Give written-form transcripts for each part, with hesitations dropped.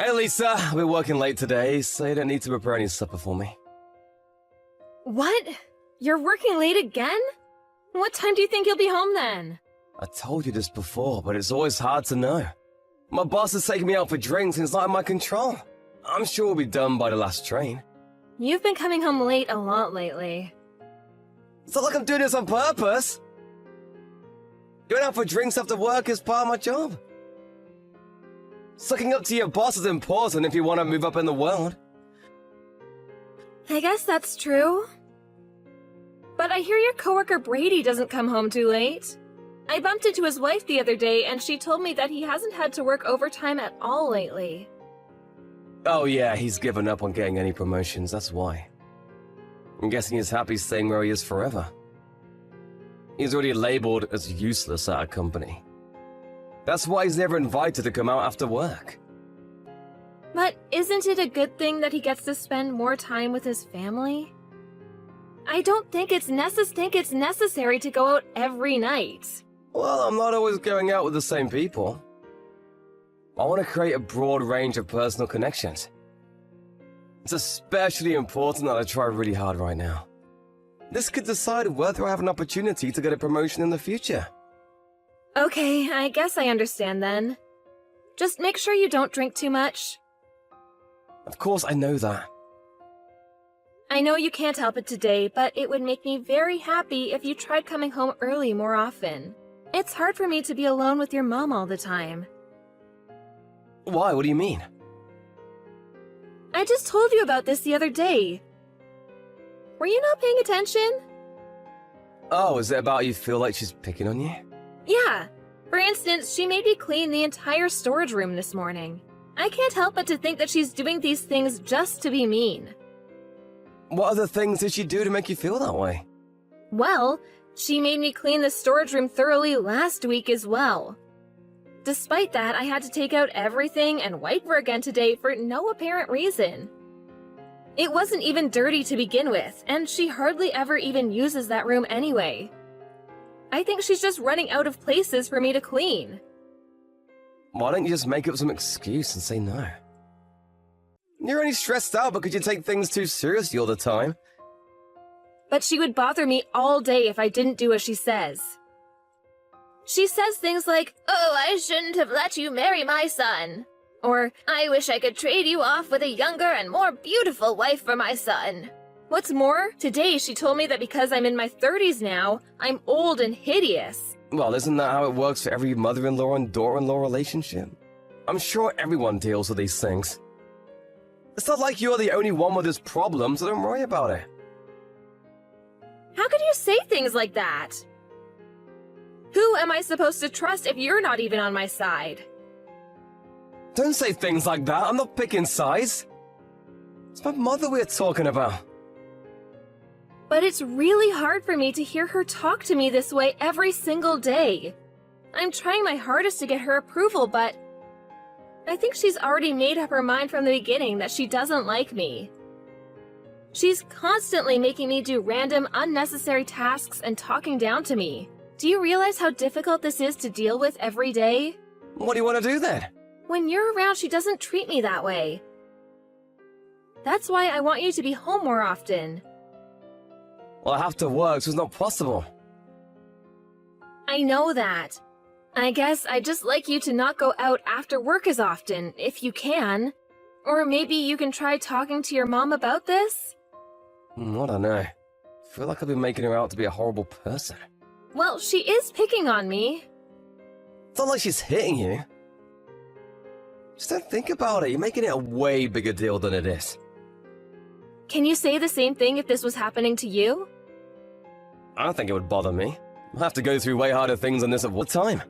Hey Lisa, we're working late today, so you don't need to prepare any supper for me. What? You're working late again? What time do you think you'll be home then? I told you this before, but it's always hard to know. My boss is taking me out for drinks and it's not in my control. I'm sure we'll be done by the last train. You've been coming home late a lot lately. It's not like I'm doing this on purpose. Going out for drinks after work is part of my job. Sucking up to your boss is important if you want to move up in the world. I guess that's true. But I hear your coworker Brady doesn't come home too late. I bumped into his wife the other day and she told me that he hasn't had to work overtime at all lately. Oh yeah, he's given up on getting any promotions, that's why. I'm guessing he's happy staying where he is forever. He's already labeled as useless at a company. That's why he's never invited to come out after work. But isn't it a good thing that he gets to spend more time with his family? I don't think it's necessary to go out every night. Well, I'm not always going out with the same people. I want to create a broad range of personal connections. It's especially important that I try really hard right now. This could decide whether I have an opportunity to get a promotion in the future. Okay, I guess I understand then. Just make sure you don't drink too much. Of course, I know that. I know you can't help it today, but it would make me very happy if you tried coming home early more often. It's hard for me to be alone with your mom all the time. Why? What do you mean? I just told you about this the other day. Were you not paying attention? Oh, is it about you feel like she's picking on you? Yeah. For instance, she made me clean the entire storage room this morning. I can't help but to think that she's doing these things just to be mean. What other things did she do to make you feel that way? Well, she made me clean the storage room thoroughly last week as well. Despite that, I had to take out everything and wipe her again today for no apparent reason. It wasn't even dirty to begin with, and she hardly ever even uses that room anyway. I think she's just running out of places for me to clean. Why don't you just make up some excuse and say no? You're only stressed out because you take things too seriously all the time. But she would bother me all day if I didn't do as she says. She says things like, "Oh, I shouldn't have let you marry my son." Or, "I wish I could trade you off with a younger and more beautiful wife for my son." What's more, today she told me that because I'm in my 30s now, I'm old and hideous. Well, isn't that how it works for every mother-in-law and daughter-in-law relationship? I'm sure everyone deals with these things. It's not like you're the only one with this problem, so don't worry about it. How could you say things like that? Who am I supposed to trust if you're not even on my side? Don't say things like that, I'm not picking sides. It's my mother we're talking about. But it's really hard for me to hear her talk to me this way every single day. I'm trying my hardest to get her approval, but I think she's already made up her mind from the beginning that she doesn't like me. She's constantly making me do random, unnecessary tasks and talking down to me. Do you realize how difficult this is to deal with every day? What do you want to do then? When you're around, she doesn't treat me that way. That's why I want you to be home more often. Well, I have to work, so it's not possible. I know that. I guess I'd just like you to not go out after work as often, if you can. Or maybe you can try talking to your mom about this? I don't know. I feel like I've been making her out to be a horrible person. Well, she is picking on me. It's not like she's hitting you. Just don't think about it, you're making it a way bigger deal than it is. Can you say the same thing if this was happening to you? I don't think it would bother me. I have to go through way harder things than this at one time.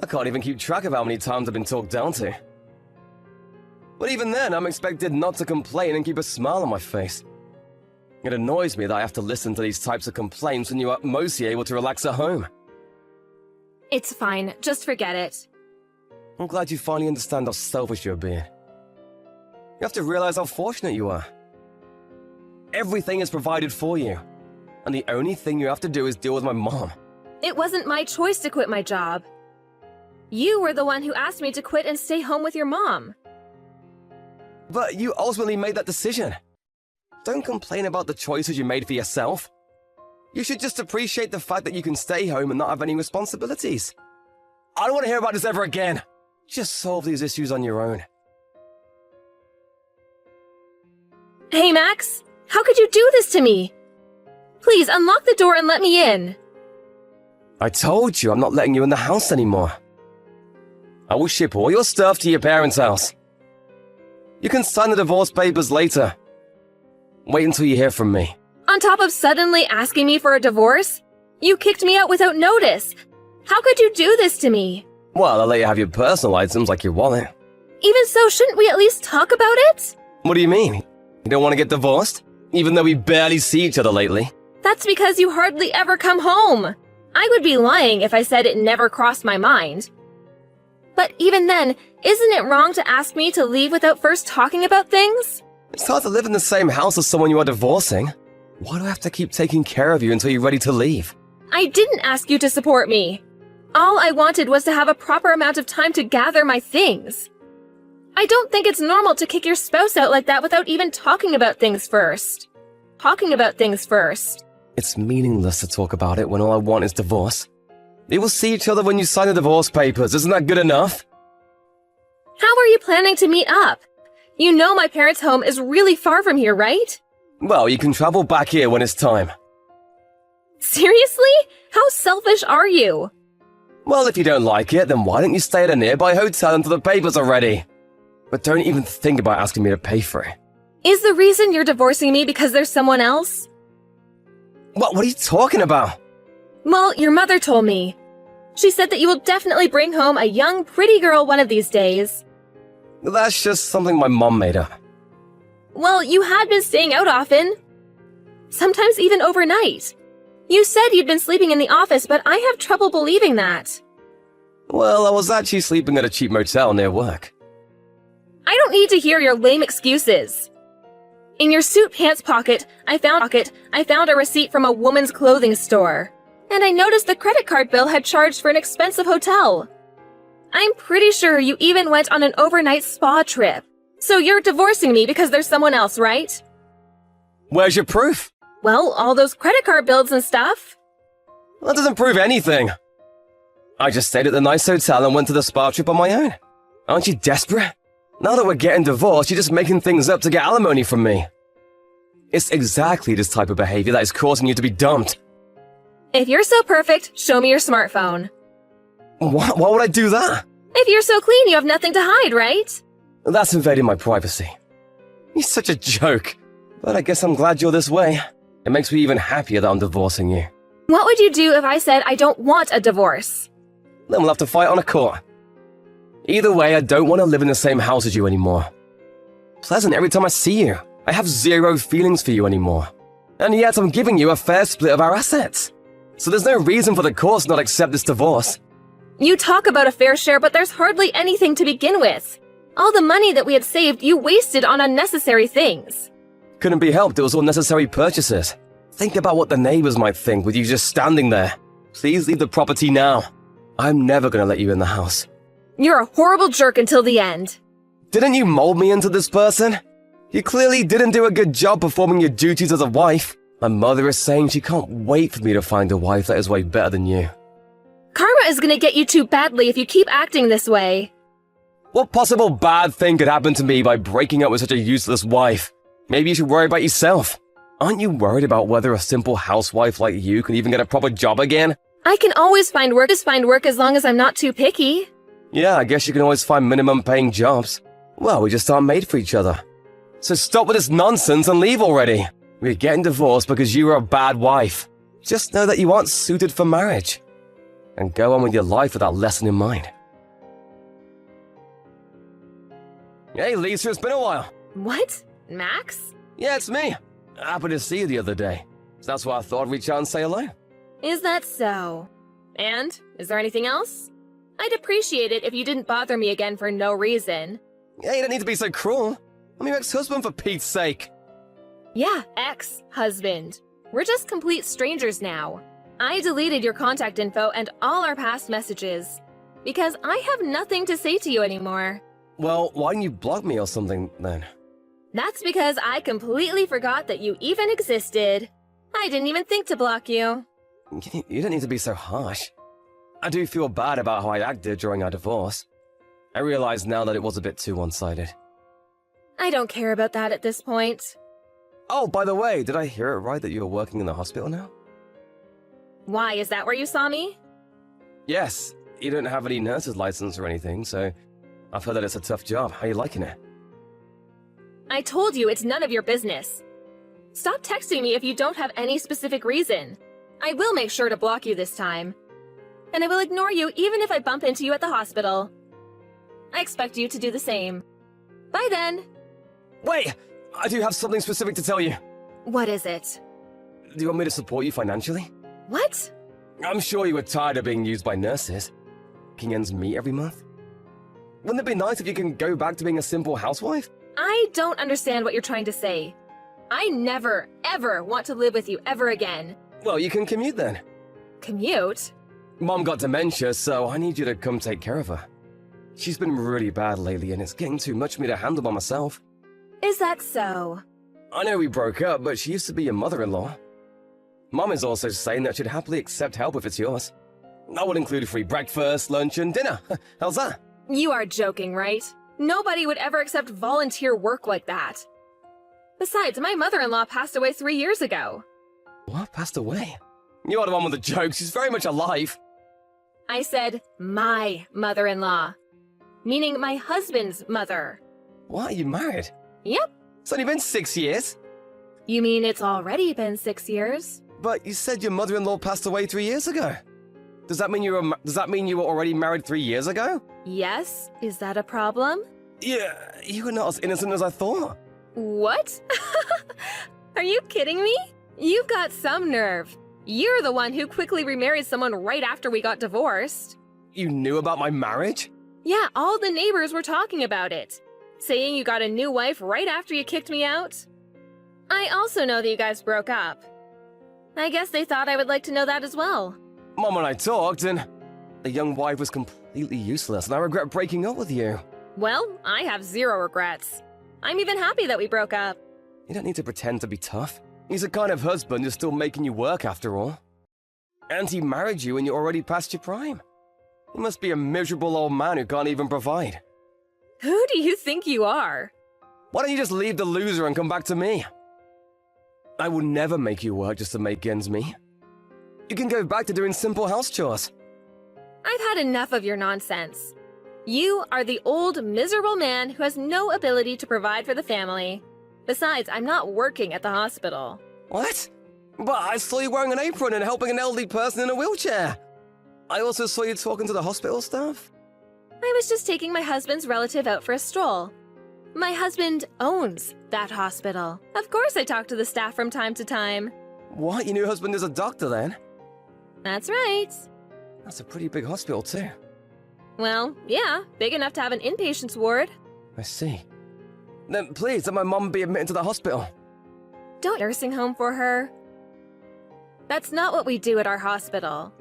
I can't even keep track of how many times I've been talked down to. But even then, I'm expected not to complain and keep a smile on my face. It annoys me that I have to listen to these types of complaints when you are mostly able to relax at home. It's fine, just forget it. I'm glad you finally understand how selfish you're being. You have to realize how fortunate you are. Everything is provided for you, and the only thing you have to do is deal with my mom. It wasn't my choice to quit my job. You were the one who asked me to quit and stay home with your mom. But you ultimately made that decision. Don't complain about the choices you made for yourself. You should just appreciate the fact that you can stay home and not have any responsibilities. I don't want to hear about this ever again. Just solve these issues on your own. Hey, Max, how could you do this to me? Please unlock the door and let me in. I told you I'm not letting you in the house anymore. I will ship all your stuff to your parents' house. You can sign the divorce papers later. Wait until you hear from me. On top of suddenly asking me for a divorce, you kicked me out without notice. How could you do this to me? Well, I'll let you have your personal items like your wallet. Even so, shouldn't we at least talk about it? What do you mean? You don't want to get divorced? Even though we barely see each other lately? That's because you hardly ever come home. I would be lying if I said it never crossed my mind. But even then, isn't it wrong to ask me to leave without first talking about things? It's hard to live in the same house as someone you are divorcing. Why do I have to keep taking care of you until you're ready to leave? I didn't ask you to support me. All I wanted was to have a proper amount of time to gather my things. I don't think it's normal to kick your spouse out like that without even talking about things first. It's meaningless to talk about it when all I want is divorce. We will see each other when you sign the divorce papers. Isn't that good enough? How are you planning to meet up? You know my parents' home is really far from here, right? Well, you can travel back here when it's time. Seriously? How selfish are you? Well, if you don't like it, then why don't you stay at a nearby hotel until the papers are ready? But don't even think about asking me to pay for it. Is the reason you're divorcing me because there's someone else? What are you talking about? Well, your mother told me. She said that you will definitely bring home a young, pretty girl one of these days. That's just something my mom made up. Well, you had been staying out often. Sometimes even overnight. You said you'd been sleeping in the office, but I have trouble believing that. Well, I was actually sleeping at a cheap motel near work. I don't need to hear your lame excuses. In your suit pants pocket, I found a receipt from a woman's clothing store. And I noticed the credit card bill had charged for an expensive hotel. I'm pretty sure you even went on an overnight spa trip. So you're divorcing me because there's someone else, right? Where's your proof? Well, all those credit card bills and stuff. That doesn't prove anything. I just stayed at the nice hotel and went to the spa trip on my own. Aren't you desperate? Now that we're getting divorced, you're just making things up to get alimony from me. It's exactly this type of behavior that is causing you to be dumped. If you're so perfect, show me your smartphone. Why would I do that? If you're so clean, you have nothing to hide, right? That's invading my privacy. You're such a joke. But I guess I'm glad you're this way. It makes me even happier that I'm divorcing you. What would you do if I said I don't want a divorce? Then we'll have to fight on a court. Either way, I don't want to live in the same house as you anymore. Pleasant every time I see you. I have zero feelings for you anymore. And yet I'm giving you a fair split of our assets. So there's no reason for the courts not accept this divorce. You talk about a fair share, but there's hardly anything to begin with. All the money that we had saved, you wasted on unnecessary things. Couldn't be helped, it was all necessary purchases. Think about what the neighbors might think with you just standing there. Please leave the property now. I'm never gonna let you in the house. You're a horrible jerk until the end. Didn't you mold me into this person? You clearly didn't do a good job performing your duties as a wife. My mother is saying she can't wait for me to find a wife that is way better than you. Karma is gonna get you too badly if you keep acting this way. What possible bad thing could happen to me by breaking up with such a useless wife? Maybe you should worry about yourself. Aren't you worried about whether a simple housewife like you can even get a proper job again? I can always find work as long as I'm not too picky. Yeah, I guess you can always find minimum paying jobs. Well, we just aren't made for each other. So stop with this nonsense and leave already. We're getting divorced because you were a bad wife. Just know that you aren't suited for marriage. And go on with your life with that lesson in mind. Hey Lisa, it's been a while. What? Max? Yeah, it's me. Happy to see you the other day. So that's why I thought I'd reach out and say hello. Is that so? And? Is there anything else? I'd appreciate it if you didn't bother me again for no reason. Yeah, you don't need to be so cruel. I'm your ex-husband for Pete's sake. Yeah, ex-husband. We're just complete strangers now. I deleted your contact info and all our past messages. Because I have nothing to say to you anymore. Well, why didn't you block me or something then? That's because I completely forgot that you even existed. I didn't even think to block you. You don't need to be so harsh. I do feel bad about how I acted during our divorce. I realize now that it was a bit too one-sided. I don't care about that at this point. Oh, by the way, did I hear it right that you're working in the hospital now? Why, is that where you saw me? Yes, you don't have any nurse's license or anything, so I've heard that it's a tough job. How are you liking it? I told you it's none of your business. Stop texting me if you don't have any specific reason. I will make sure to block you this time. And I will ignore you even if I bump into you at the hospital. I expect you to do the same. Bye then. Wait! I do have something specific to tell you. What is it? Do you want me to support you financially? What? I'm sure you were tired of being used by nurses. King ends meet every month. Wouldn't it be nice if you can go back to being a simple housewife? I don't understand what you're trying to say. I never, ever want to live with you ever again. Well, you can commute then. Commute? Mom got dementia, so I need you to come take care of her. She's been really bad lately, and it's getting too much for me to handle by myself. Is that so? I know we broke up, but she used to be your mother-in-law. Mom is also saying that she'd happily accept help if it's yours. I would include free breakfast, lunch, and dinner. How's that? You are joking, right? Nobody would ever accept volunteer work like that. Besides, my mother-in-law passed away 3 years ago. What? Passed away? You are the one with the jokes. She's very much alive. I said my mother-in-law, meaning my husband's mother. What? Are you married? Yep. It's only been 6 years. You mean it's already been 6 years? But you said your mother-in-law passed away 3 years ago. Does that mean you were already married 3 years ago? Yes. Is that a problem? Yeah, you were not as innocent as I thought. What? Are you kidding me? You've got some nerve. You're the one who quickly remarried someone right after we got divorced. You knew about my marriage? Yeah, all the neighbors were talking about it. Saying you got a new wife right after you kicked me out. I also know that you guys broke up. I guess they thought I would like to know that as well. Mom and I talked, and the young wife was completely useless, and I regret breaking up with you. Well, I have zero regrets. I'm even happy that we broke up. You don't need to pretend to be tough. He's the kind of husband who's still making you work after all. And he married you and you're already past your prime. He must be a miserable old man who can't even provide. Who do you think you are? Why don't you just leave the loser and come back to me? I will never make you work just to make ends meet. You can go back to doing simple house chores. I've had enough of your nonsense. You are the old, miserable man who has no ability to provide for the family. Besides, I'm not working at the hospital. What? But I saw you wearing an apron and helping an elderly person in a wheelchair. I also saw you talking to the hospital staff. I was just taking my husband's relative out for a stroll. My husband owns that hospital. Of course I talk to the staff from time to time. What? Your new husband is a doctor then? That's right. That's a pretty big hospital too. Well, yeah, big enough to have an inpatient's ward. I see. Then please let my mom be admitted to the hospital. Don't nursing home for her. That's not what we do at our hospital.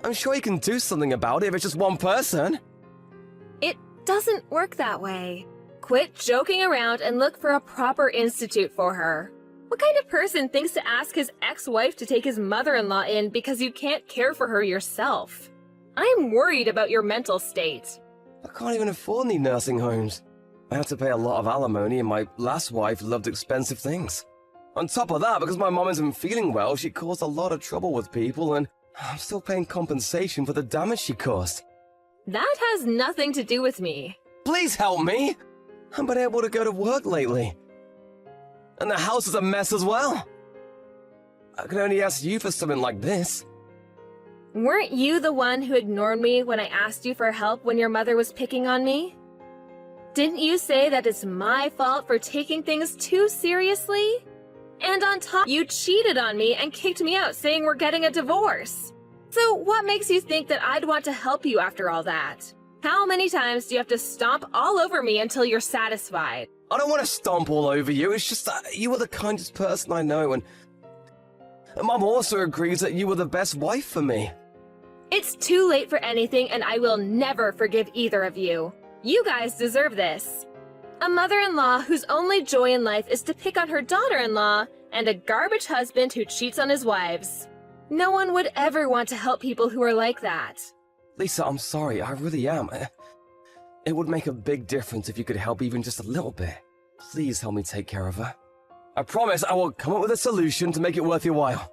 I'm sure you can do something about it if it's just one person. It doesn't work that way. Quit joking around and look for a proper institute for her. What kind of person thinks to ask his ex-wife to take his mother-in-law in because you can't care for her yourself? I'm worried about your mental state. I can't even afford any nursing homes. I have to pay a lot of alimony and my last wife loved expensive things. On top of that, because my mom isn't feeling well, she caused a lot of trouble with people and I'm still paying compensation for the damage she caused. That has nothing to do with me. Please help me! I haven't been able to go to work lately. And the house is a mess as well. I can only ask you for something like this. Weren't you the one who ignored me when I asked you for help when your mother was picking on me? Didn't you say that it's my fault for taking things too seriously? And on top, you cheated on me and kicked me out saying we're getting a divorce. So what makes you think that I'd want to help you after all that? How many times do you have to stomp all over me until you're satisfied? I don't want to stomp all over you, it's just that you are the kindest person I know and Mom also agrees that you were the best wife for me. It's too late for anything and I will never forgive either of you. You guys deserve this. A mother-in-law whose only joy in life is to pick on her daughter-in-law, and a garbage husband who cheats on his wives. No one would ever want to help people who are like that. Lisa, I'm sorry, I really am. It would make a big difference if you could help even just a little bit. Please help me take care of her. I promise I will come up with a solution to make it worth your while.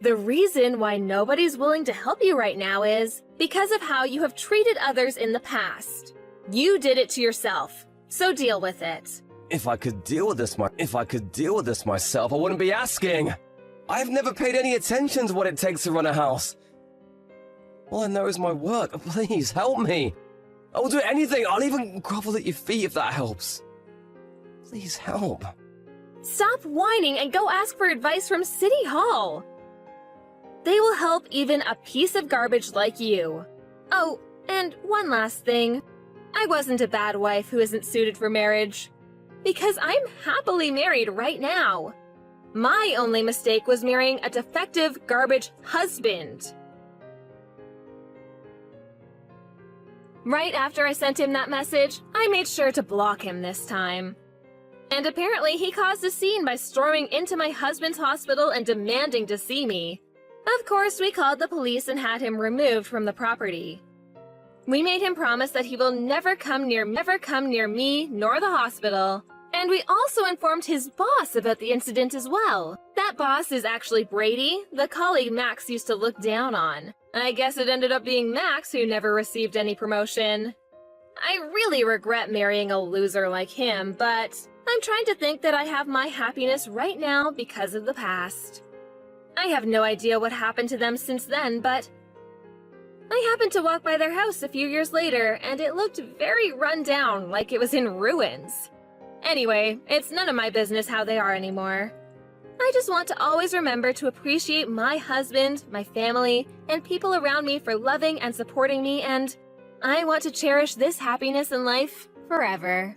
The reason why nobody's willing to help you right now is because of how you have treated others in the past. You did it to yourself, so deal with it. If I could deal with this myself, I wouldn't be asking. I've never paid any attention to what it takes to run a house. All I know is my work. Please help me. I will do anything. I'll even grovel at your feet if that helps. Please help. Stop whining and go ask for advice from City Hall. They will help even a piece of garbage like you. Oh, and one last thing. I wasn't a bad wife who isn't suited for marriage. Because I'm happily married right now. My only mistake was marrying a defective garbage husband. Right after I sent him that message, I made sure to block him this time. And apparently he caused a scene by storming into my husband's hospital and demanding to see me. Of course, we called the police and had him removed from the property. We made him promise that he will never come near me nor the hospital. And we also informed his boss about the incident as well. That boss is actually Brady, the colleague Max used to look down on. I guess it ended up being Max who never received any promotion. I really regret marrying a loser like him, but I'm trying to think that I have my happiness right now because of the past. I have no idea what happened to them since then, but I happened to walk by their house a few years later, and it looked very run down, like it was in ruins. Anyway, it's none of my business how they are anymore. I just want to always remember to appreciate my husband, my family, and people around me for loving and supporting me, and I want to cherish this happiness in life forever.